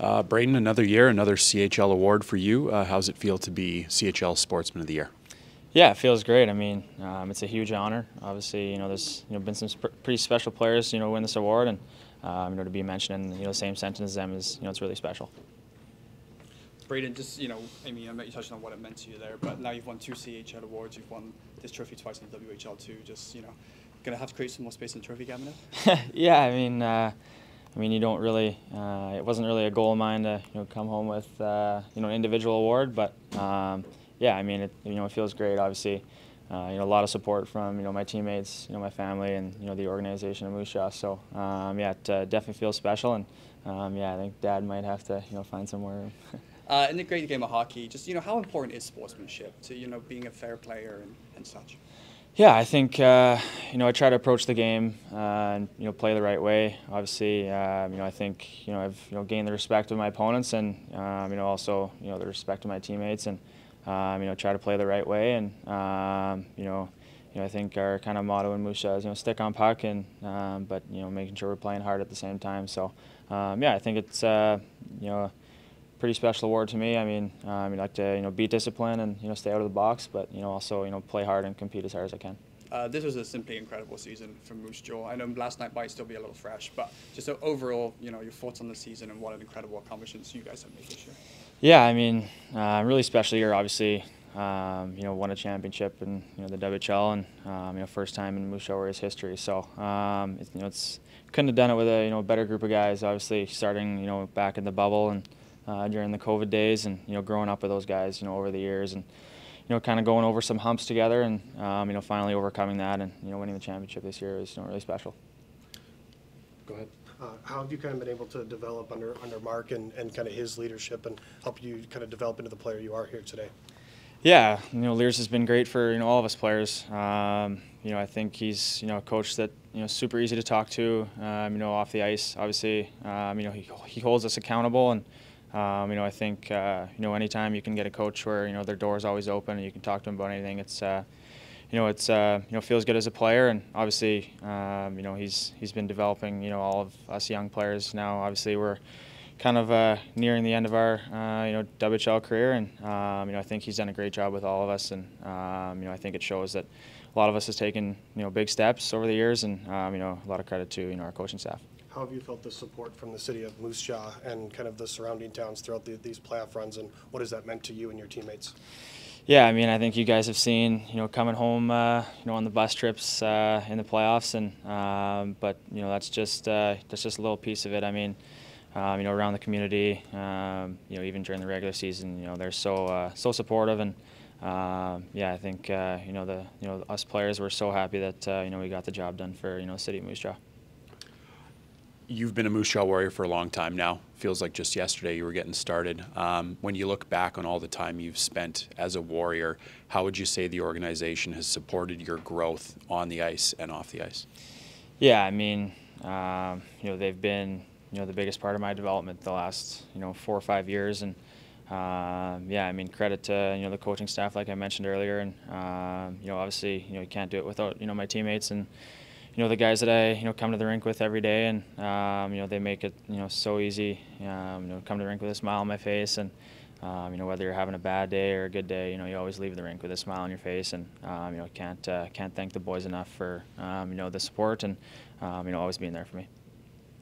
Brayden, another year, another CHL award for you. How's it feel to be CHL Sportsman of the Year? Yeah, it feels great. I mean, it's a huge honor. Obviously, there's been some pretty special players, win this award, and to be mentioned in the same sentence as them is, it's really special. Brayden, just I mean, I bet you touched on what it meant to you there, but now you've won 2 CHL awards. You've won this trophy twice in the WHL too. Just gonna have to create some more space in the trophy cabinet. Yeah, I mean, you don't really. It wasn't really a goal of mine to come home with an individual award, but yeah, I mean, it feels great. Obviously, a lot of support from my teammates, my family, and the organization of Moose Jaw. So yeah, it definitely feels special, and yeah, I think Dad might have to find somewhere. In the great game of hockey, just how important is sportsmanship to being a fair player and such? Yeah, I think I try to approach the game and play the right way. Obviously, I think I've gained the respect of my opponents and also the respect of my teammates, and try to play the right way. And I think our kind of motto in Moose Jaw is stick on puck, and but making sure we're playing hard at the same time. So yeah, I think it's pretty special award to me. I mean, I like to be disciplined and stay out of the box, but also play hard and compete as hard as I can. This was a simply incredible season for Moose Jaw. I know last night might still be a little fresh, but just overall, your thoughts on the season and what an incredible accomplishments you guys have made this year. Yeah, I mean, really special year. Obviously, won a championship in the WHL and first time in Moose Jaw Warriors history. So it's couldn't have done it with a better group of guys. Obviously, starting back in the bubble and during the COVID days, and growing up with those guys over the years, and kind of going over some humps together, and finally overcoming that, and winning the championship this year is really special. Go ahead. How have you kind of been able to develop under Mark and kind of his leadership and help you kind of develop into the player you are here today? Yeah, Lears has been great for all of us players. I think he's a coach that super easy to talk to. Off the ice, obviously, he holds us accountable, and I think anytime you can get a coach where their door is always open and you can talk to them about anything, it's feels good as a player. And obviously he's been developing all of us young players. Now obviously we're kind of nearing the end of our WHL career, and I think he's done a great job with all of us, and I think it shows that a lot of us has taken big steps over the years, and a lot of credit to our coaching staff. How have you felt the support from the city of Moose Jaw and kind of the surrounding towns throughout these playoff runs, and what has that meant to you and your teammates? Yeah, I mean, I think you guys have seen, coming home, on the bus trips in the playoffs, and but that's just a little piece of it. I mean, around the community, even during the regular season, they're so supportive, and yeah, I think us players were so happy that we got the job done for the city of Moose Jaw. You've been a Moose Jaw Warrior for a long time now. Feels like just yesterday you were getting started. When you look back on all the time you've spent as a Warrior, how would you say the organization has supported your growth on the ice and off the ice? Yeah, I mean, they've been the biggest part of my development the last 4 or 5 years, and yeah, I mean, credit to the coaching staff, like I mentioned earlier, and obviously you can't do it without my teammates and the guys that I come to the rink with every day, and they make it so easy. Come to the rink with a smile on my face, and whether you're having a bad day or a good day, you always leave the rink with a smile on your face, and can't thank the boys enough for the support and always being there for me.